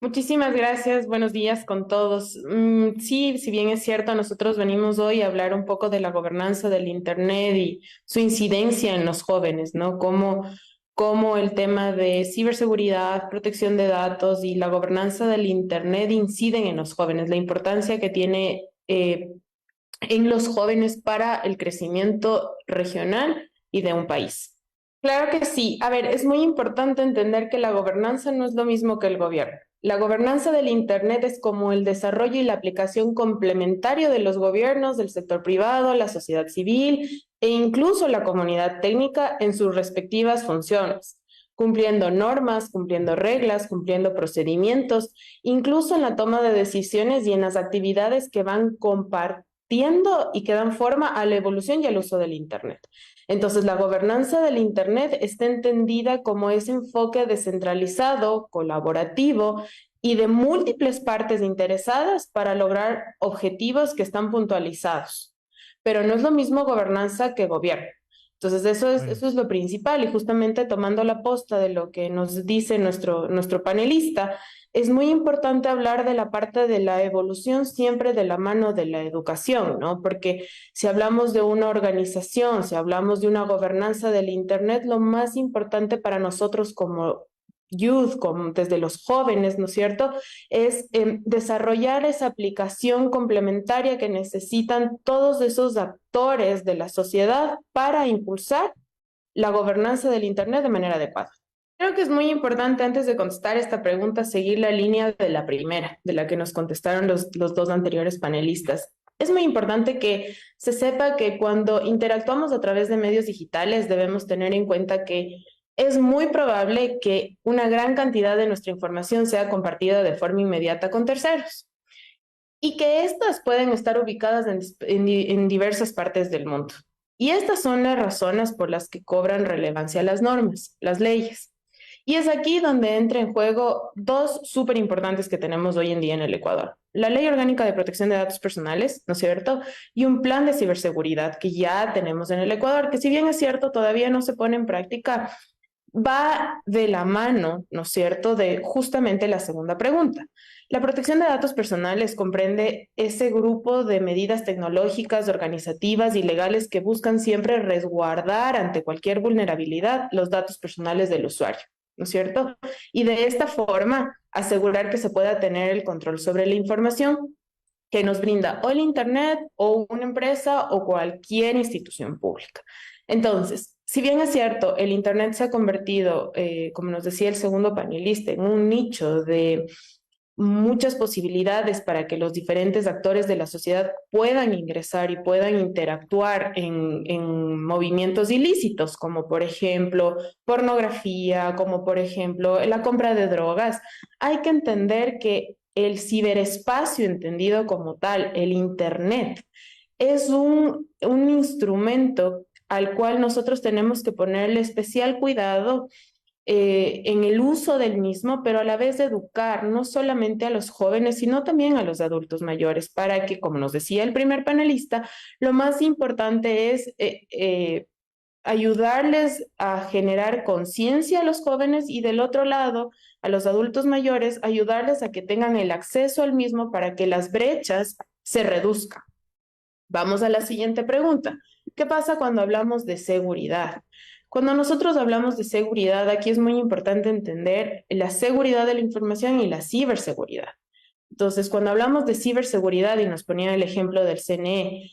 Muchísimas gracias, buenos días con todos. Sí, si bien es cierto, nosotros venimos hoy a hablar un poco de la gobernanza del Internet y su incidencia en los jóvenes, ¿no? Cómo el tema de ciberseguridad, protección de datos y la gobernanza del Internet inciden en los jóvenes, la importancia que tiene en los jóvenes para el crecimiento regional y de un país. Claro que sí. A ver, es muy importante entender que la gobernanza no es lo mismo que el gobierno. La gobernanza del Internet es como el desarrollo y la aplicación complementario de los gobiernos, del sector privado, la sociedad civil e incluso la comunidad técnica en sus respectivas funciones, cumpliendo normas, cumpliendo reglas, cumpliendo procedimientos, incluso en la toma de decisiones y en las actividades que van compartiendo y que dan forma a la evolución y al uso del Internet. Entonces, la gobernanza del Internet está entendida como ese enfoque descentralizado, colaborativo y de múltiples partes interesadas para lograr objetivos que están puntualizados. Pero no es lo mismo gobernanza que gobierno. Entonces, Bueno, eso es lo principal. Y justamente tomando la posta de lo que nos dice nuestro panelista, es muy importante hablar de la parte de la evolución siempre de la mano de la educación, ¿no? Porque si hablamos de una organización, si hablamos de una gobernanza del Internet, lo más importante para nosotros como youth, como desde los jóvenes, ¿no es cierto?, es desarrollar esa aplicación complementaria que necesitan todos esos actores de la sociedad para impulsar la gobernanza del Internet de manera adecuada. Creo que es muy importante antes de contestar esta pregunta seguir la línea de la primera, de la que nos contestaron los dos anteriores panelistas. Es muy importante que se sepa que cuando interactuamos a través de medios digitales debemos tener en cuenta que es muy probable que una gran cantidad de nuestra información sea compartida de forma inmediata con terceros y que éstas pueden estar ubicadas en diversas partes del mundo. Y estas son las razones por las que cobran relevancia las normas, las leyes. Y es aquí donde entra en juego dos súper importantes que tenemos hoy en día en el Ecuador. La Ley Orgánica de Protección de Datos Personales, ¿no es cierto? Y un plan de ciberseguridad que ya tenemos en el Ecuador, que si bien es cierto, todavía no se pone en práctica, va de la mano, ¿no es cierto?, de justamente la segunda pregunta. La protección de datos personales comprende ese grupo de medidas tecnológicas, organizativas y legales que buscan siempre resguardar ante cualquier vulnerabilidad los datos personales del usuario, ¿no es cierto? Y de esta forma asegurar que se pueda tener el control sobre la información que nos brinda o el Internet o una empresa o cualquier institución pública. Entonces, si bien es cierto, el Internet se ha convertido, como nos decía el segundo panelista, en un nicho de muchas posibilidades para que los diferentes actores de la sociedad puedan ingresar y puedan interactuar en movimientos ilícitos, como por ejemplo pornografía, como por ejemplo la compra de drogas. Hay que entender que el ciberespacio entendido como tal, el Internet, es un instrumento al cual nosotros tenemos que ponerle especial cuidado en el uso del mismo, pero a la vez de educar no solamente a los jóvenes, sino también a los adultos mayores, para que, como nos decía el primer panelista, lo más importante es ayudarles a generar conciencia a los jóvenes y del otro lado, a los adultos mayores, ayudarles a que tengan el acceso al mismo para que las brechas se reduzcan. Vamos a la siguiente pregunta. ¿Qué pasa cuando hablamos de seguridad? Cuando nosotros hablamos de seguridad, aquí es muy importante entender la seguridad de la información y la ciberseguridad. Entonces, cuando hablamos de ciberseguridad, y nos ponía el ejemplo del CNE,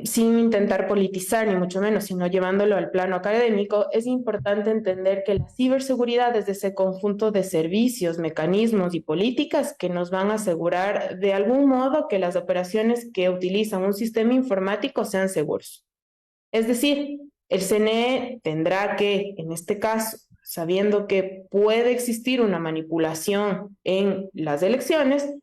sin intentar politizar ni mucho menos, sino llevándolo al plano académico, es importante entender que la ciberseguridad es ese conjunto de servicios, mecanismos y políticas que nos van a asegurar de algún modo que las operaciones que utilizan un sistema informático sean seguros. Es decir, el CNE tendrá que, en este caso, sabiendo que puede existir una manipulación en las elecciones,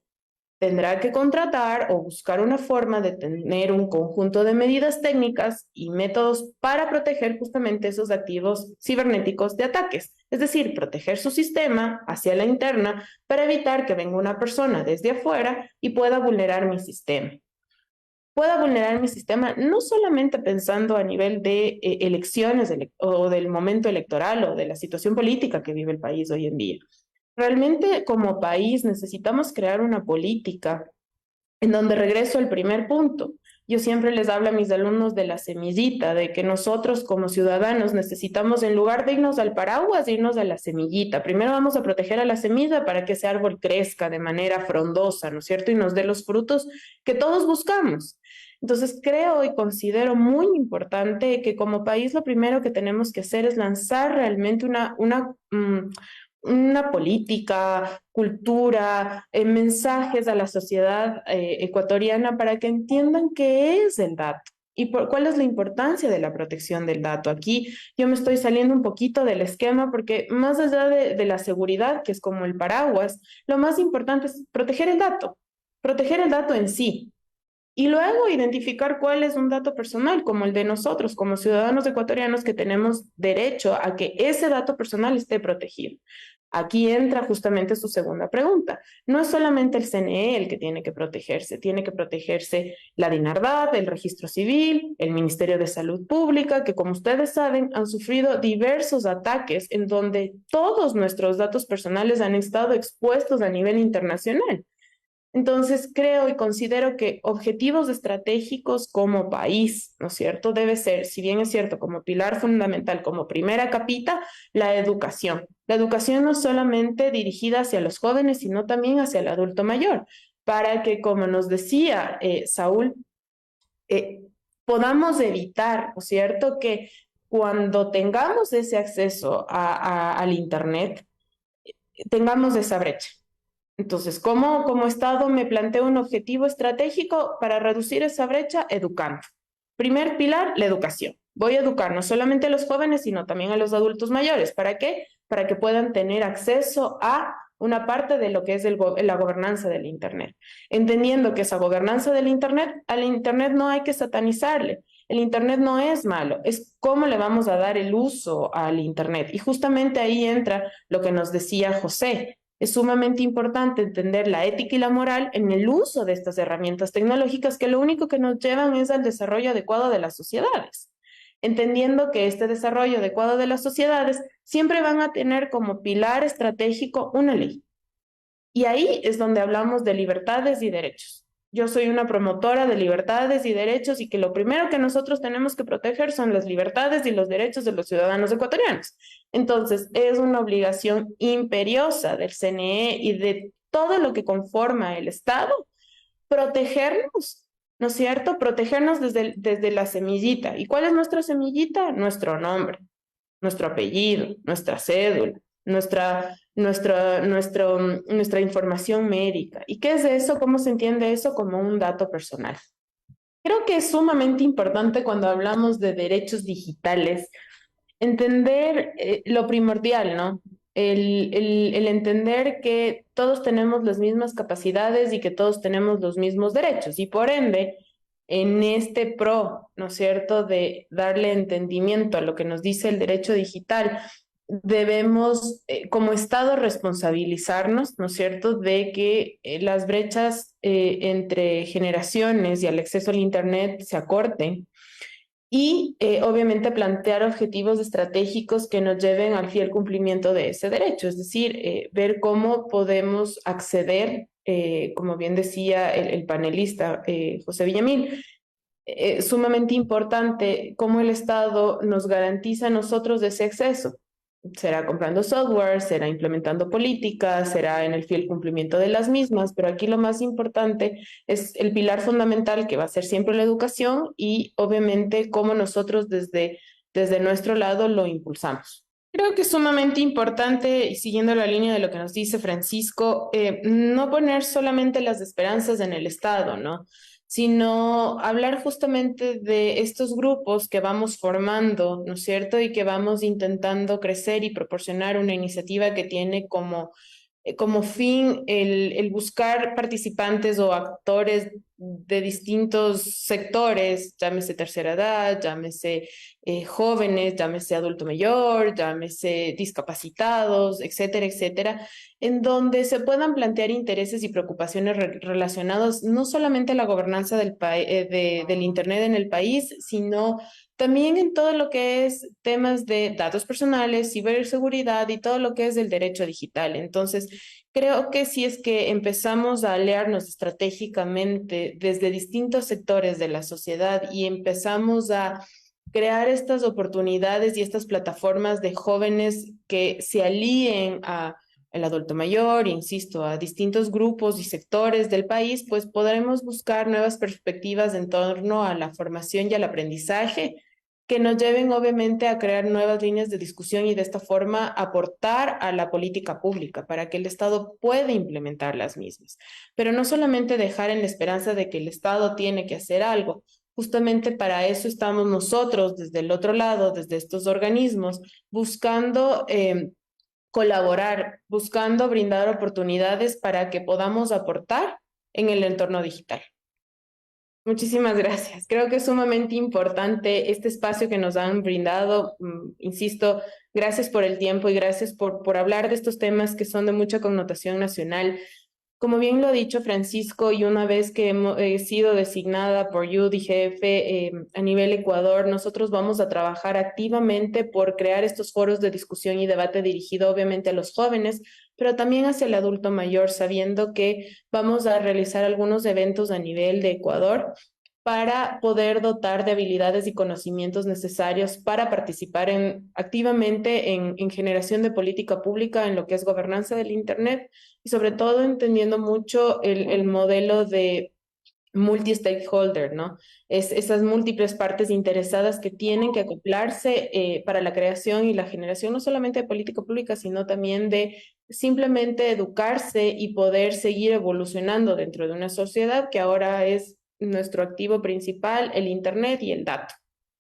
tendrá que contratar o buscar una forma de tener un conjunto de medidas técnicas y métodos para proteger justamente esos activos cibernéticos de ataques. Es decir, proteger su sistema hacia la interna para evitar que venga una persona desde afuera y pueda vulnerar mi sistema. Pueda vulnerar mi sistema no solamente pensando a nivel de elecciones o del momento electoral o de la situación política que vive el país hoy en día, realmente como país necesitamos crear una política en donde regreso al primer punto. Yo siempre les hablo a mis alumnos de la semillita, de que nosotros como ciudadanos necesitamos, en lugar de irnos al paraguas, irnos a la semillita. Primero vamos a proteger a la semilla para que ese árbol crezca de manera frondosa, ¿no es cierto? Y nos dé los frutos que todos buscamos. Entonces creo y considero muy importante que como país lo primero que tenemos que hacer es lanzar realmente una política, cultura, mensajes a la sociedad ecuatoriana para que entiendan qué es el dato y cuál es la importancia de la protección del dato. Aquí yo me estoy saliendo un poquito del esquema porque más allá de la seguridad, que es como el paraguas, lo más importante es proteger el dato en sí. Y luego identificar cuál es un dato personal, como el de nosotros, como ciudadanos ecuatorianos que tenemos derecho a que ese dato personal esté protegido. Aquí entra justamente su segunda pregunta. No es solamente el CNE el que tiene que protegerse la DINARDAD, el Registro Civil, el Ministerio de Salud Pública, que como ustedes saben han sufrido diversos ataques en donde todos nuestros datos personales han estado expuestos a nivel internacional. Entonces, creo y considero que objetivos estratégicos como país, ¿no es cierto? Debe ser, si bien es cierto, como pilar fundamental, como primera capita, la educación. La educación no solamente dirigida hacia los jóvenes, sino también hacia el adulto mayor, para que, como nos decía Saúl, eh, podamos evitar, ¿no es cierto?, que cuando tengamos ese acceso al Internet, tengamos esa brecha. Entonces, ¿cómo como Estado me planteo un objetivo estratégico para reducir esa brecha? Educando. Primer pilar, la educación. Voy a educar no solamente a los jóvenes, sino también a los adultos mayores. ¿Para qué? Para que puedan tener acceso a una parte de lo que es la gobernanza del Internet. Entendiendo que esa gobernanza del Internet, al Internet no hay que satanizarle. El Internet no es malo, es cómo le vamos a dar el uso al Internet. Y justamente ahí entra lo que nos decía José. Es sumamente importante entender la ética y la moral en el uso de estas herramientas tecnológicas que lo único que nos llevan es al desarrollo adecuado de las sociedades, entendiendo que este desarrollo adecuado de las sociedades siempre van a tener como pilar estratégico una ley. Y ahí es donde hablamos de libertades y derechos. Yo soy una promotora de libertades y derechos y que lo primero que nosotros tenemos que proteger son las libertades y los derechos de los ciudadanos ecuatorianos. Entonces, es una obligación imperiosa del CNE y de todo lo que conforma el Estado protegernos, ¿no es cierto? Protegernos desde la semillita. ¿Y cuál es nuestra semillita? Nuestro nombre, nuestro apellido, nuestra cédula, nuestra información médica. ¿Y qué es eso? ¿Cómo se entiende eso? Como un dato personal. Creo que es sumamente importante cuando hablamos de derechos digitales entender lo primordial, ¿no? El entender que todos tenemos las mismas capacidades y que todos tenemos los mismos derechos y por ende, en este pro, ¿no es cierto?, de darle entendimiento a lo que nos dice el derecho digital, debemos como Estado responsabilizarnos, ¿no es cierto?, de que las brechas entre generaciones y el acceso al Internet se acorten y obviamente plantear objetivos estratégicos que nos lleven al fiel cumplimiento de ese derecho, es decir, ver cómo podemos acceder, como bien decía el panelista José Villamil, sumamente importante cómo el Estado nos garantiza a nosotros ese acceso. Será comprando software, será implementando políticas, será en el fiel cumplimiento de las mismas, pero aquí lo más importante es el pilar fundamental que va a ser siempre la educación y obviamente cómo nosotros desde nuestro lado lo impulsamos. Creo que es sumamente importante, y siguiendo la línea de lo que nos dice Francisco, no poner solamente las esperanzas en el Estado, ¿no? Sino hablar justamente de estos grupos que vamos formando, ¿no es cierto? Y que vamos intentando crecer y proporcionar una iniciativa que tiene como fin el buscar participantes o actores de distintos sectores, llámese tercera edad, llámese jóvenes, llámese adulto mayor, llámese discapacitados, etcétera, etcétera, en donde se puedan plantear intereses y preocupaciones relacionados no solamente a la gobernanza del Internet en el país, sino también en todo lo que es temas de datos personales, ciberseguridad y todo lo que es el derecho digital. Entonces, creo que si es que empezamos a aliarnos estratégicamente desde distintos sectores de la sociedad y empezamos a crear estas oportunidades y estas plataformas de jóvenes que se alíen a el adulto mayor, insisto, a distintos grupos y sectores del país, pues podremos buscar nuevas perspectivas en torno a la formación y al aprendizaje que nos lleven obviamente a crear nuevas líneas de discusión y de esta forma aportar a la política pública para que el Estado pueda implementar las mismas. Pero no solamente dejar en la esperanza de que el Estado tiene que hacer algo. Justamente para eso estamos nosotros desde el otro lado, desde estos organismos, buscando colaborar, buscando brindar oportunidades para que podamos aportar en el entorno digital. Muchísimas gracias. Creo que es sumamente importante este espacio que nos han brindado. Insisto, gracias por el tiempo y gracias por hablar de estos temas que son de mucha connotación nacional. Como bien lo ha dicho Francisco, y una vez que he sido designada por UDIGF a nivel Ecuador, nosotros vamos a trabajar activamente por crear estos foros de discusión y debate dirigido obviamente a los jóvenes, pero también hacia el adulto mayor, sabiendo que vamos a realizar algunos eventos a nivel de Ecuador para poder dotar de habilidades y conocimientos necesarios para participar activamente en generación de política pública en lo que es gobernanza del Internet y sobre todo entendiendo mucho el modelo de multi-stakeholder, ¿no? Es esas múltiples partes interesadas que tienen que acoplarse para la creación y la generación no solamente de política pública, sino también de simplemente educarse y poder seguir evolucionando dentro de una sociedad que ahora es nuestro activo principal, el Internet y el dato.